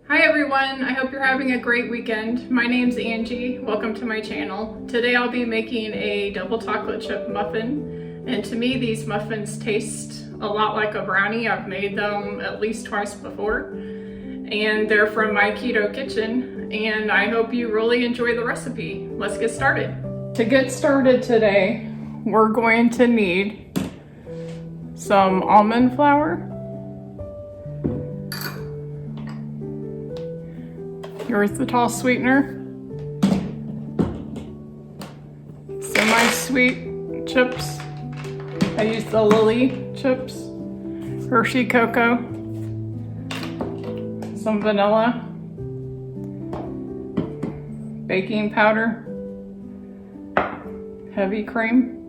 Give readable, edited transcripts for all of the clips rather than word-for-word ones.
Hi everyone, I hope you're having a great weekend. My name's Angie, welcome to my channel. Today I'll be making a double chocolate chip muffin, and to me these muffins taste a lot like a brownie. I've made them at least twice before, and they're from my keto kitchen, and I hope you really enjoy the recipe. Let's get started. To get started today, we're going to need some almond flour, erythritol sweetener, semi-sweet chips. I use the Lily chips, Hershey cocoa, some vanilla, baking powder, heavy cream,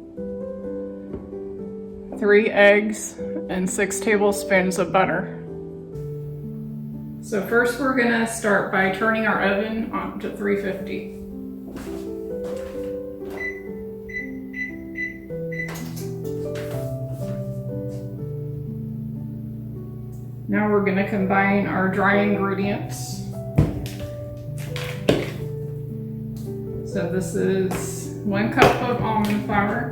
3 eggs, and 6 tablespoons of butter. So first we're gonna start by turning our oven on to 350. Now we're gonna combine our dry ingredients. So this is 1 cup of almond flour,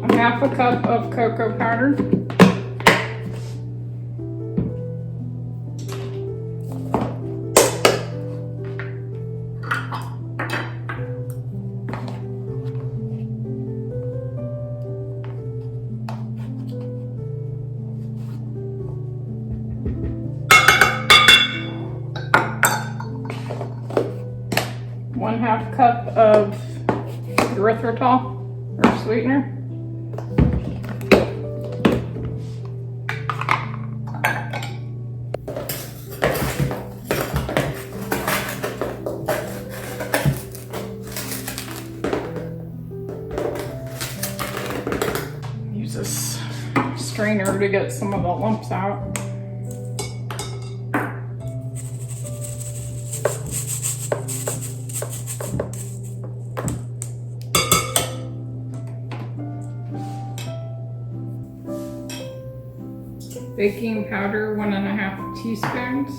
1/2 cup of cocoa powder, 1/2 cup of erythritol or sweetener, 'Use this strainer to get some of the lumps out. Baking powder, 1½ teaspoons.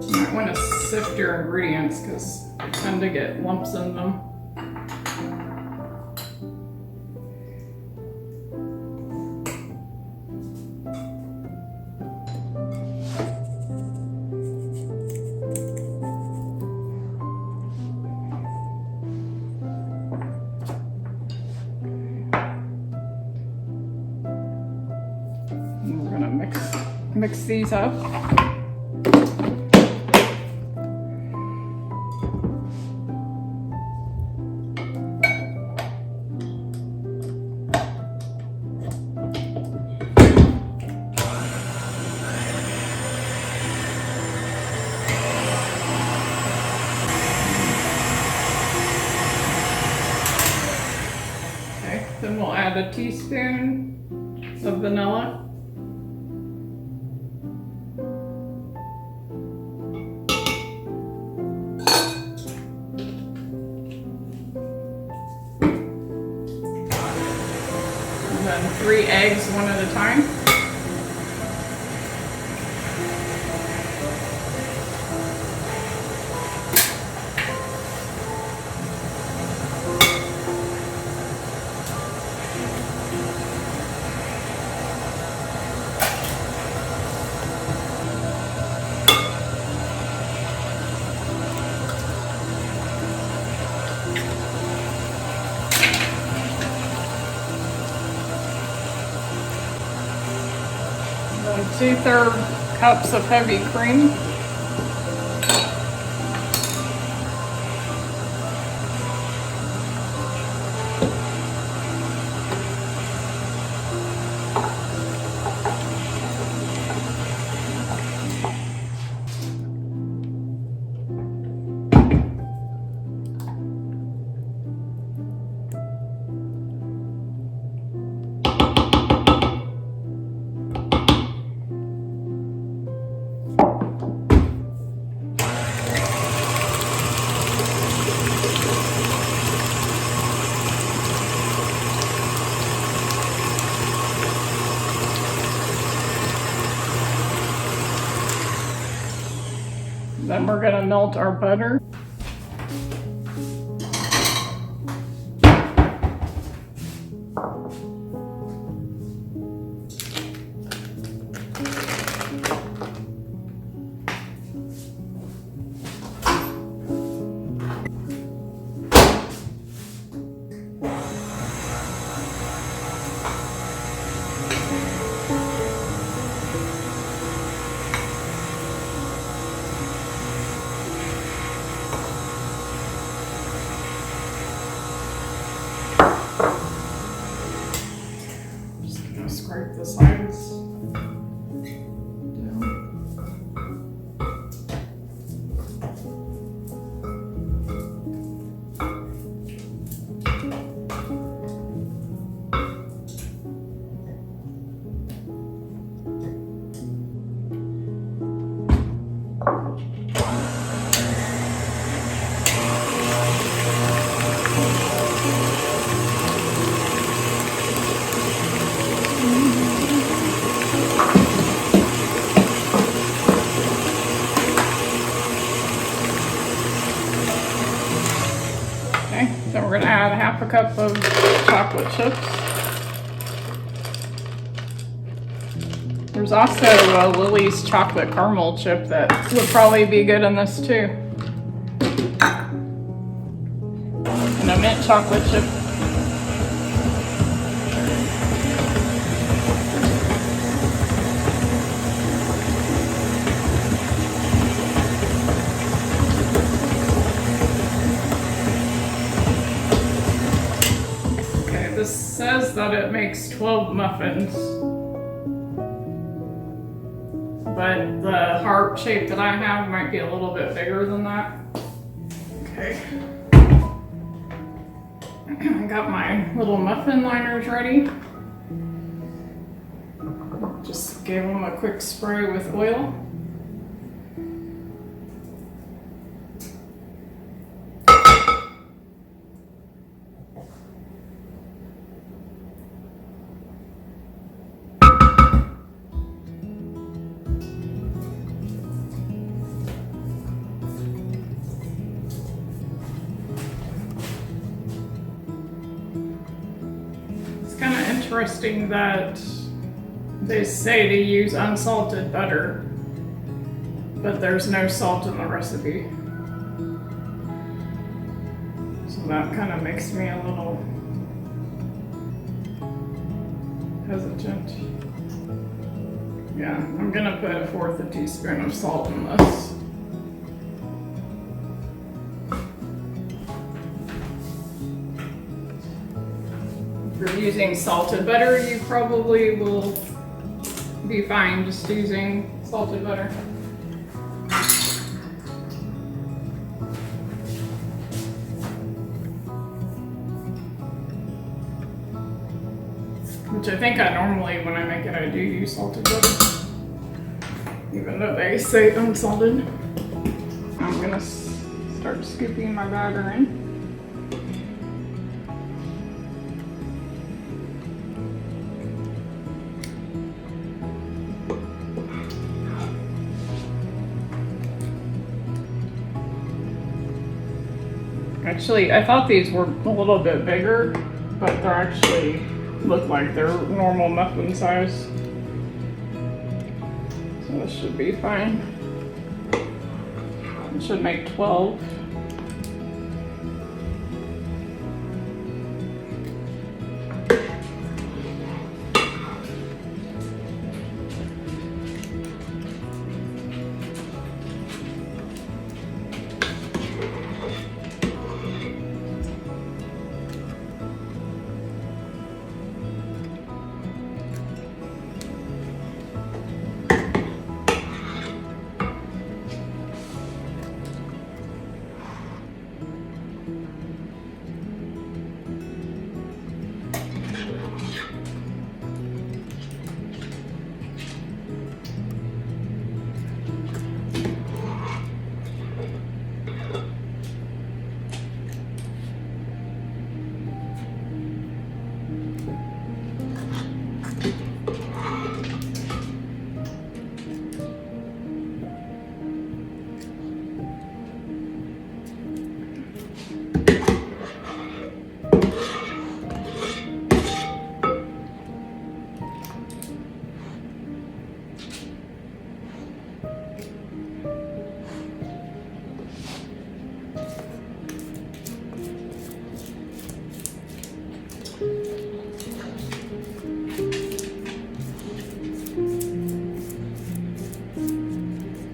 You might want to sift your ingredients because they tend to get lumps in them. And we're gonna mix these up. Okay, then we'll add a teaspoon of vanilla. And then 3 eggs, one at a time. Then 2/3 cups of heavy cream. Then we're gonna melt our butter. Scrape the sides down. Then we're going to add 1/2 cup of chocolate chips. There's also a Lily's chocolate caramel chip that would probably be good in this too. And a mint chocolate chip. This says that it makes 12 muffins, but the heart shape that I have might be a little bit bigger than that. Okay. I got my little muffin liners ready. Just gave them a quick spray with oil. Interesting that they say to use unsalted butter, but there's no salt in the recipe. So that kind of makes me a little hesitant. Yeah, I'm gonna put 1/4 teaspoon of salt in this. If you're using salted butter, you probably will be fine just using salted butter. Which I think I normally, when I make it, I do use salted butter. Even though they say unsalted. I'm gonna start scooping my batter in. Actually, I thought these were a little bit bigger, but they're actually look like they're normal muffin size. So this should be fine. It should make 12.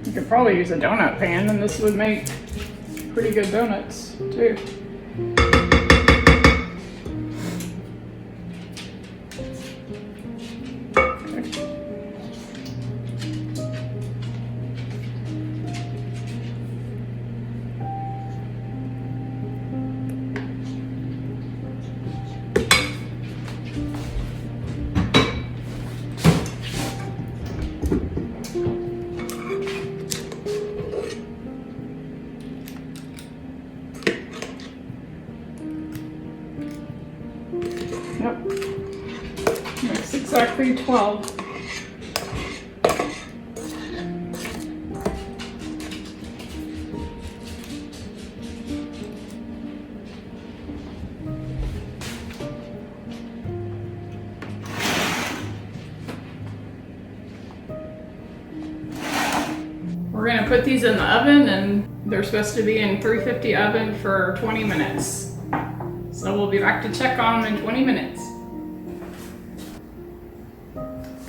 You could probably use a donut pan, and this would make pretty good donuts too. Yep, makes exactly 12. We're gonna put these in the oven, and they're supposed to be in 350 oven for 20 minutes. So we'll be back to check on them in 20 minutes.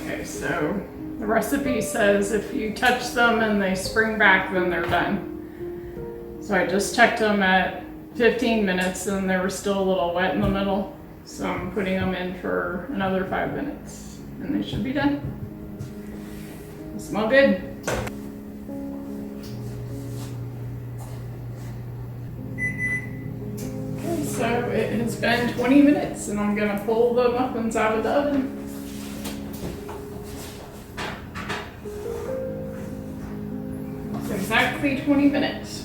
Okay, so the recipe says if you touch them and they spring back, then they're done. So I just checked them at 15 minutes and they were still a little wet in the middle. So I'm putting them in for another 5 minutes and they should be done. They smell good. So it has been 20 minutes and I'm gonna pull the muffins out of the oven. It's exactly 20 minutes.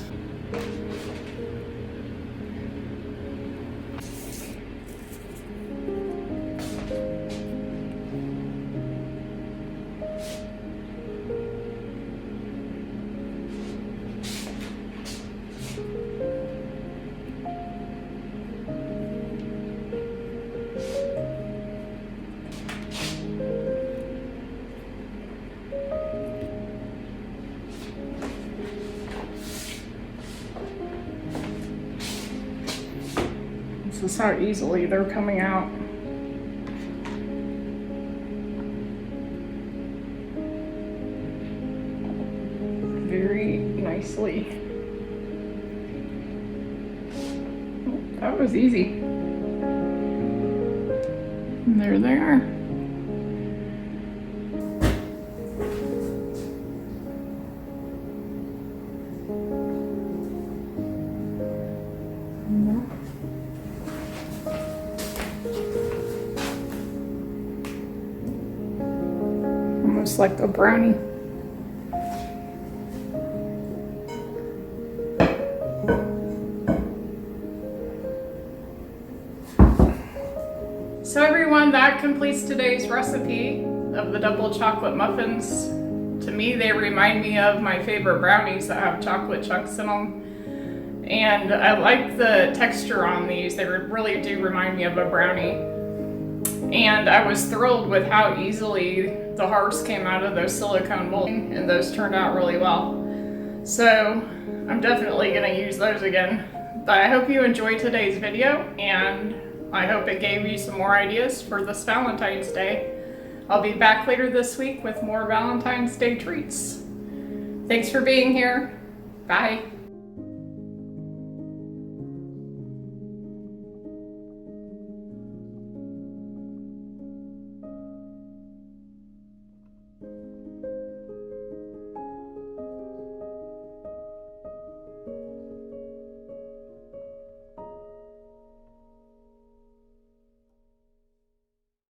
This is how easily they're coming out. Very nicely. Oh, that was easy. And there they are. Almost like a brownie. So everyone, that completes today's recipe of the double chocolate muffins. To me, they remind me of my favorite brownies that have chocolate chunks in them. And I like the texture on these. They really do remind me of a brownie. And I was thrilled with how easily the hearts came out of those silicone molds, and those turned out really well. So I'm definitely gonna use those again. But I hope you enjoyed today's video, and I hope it gave you some more ideas for this Valentine's Day. I'll be back later this week with more Valentine's Day treats. Thanks for being here. Bye.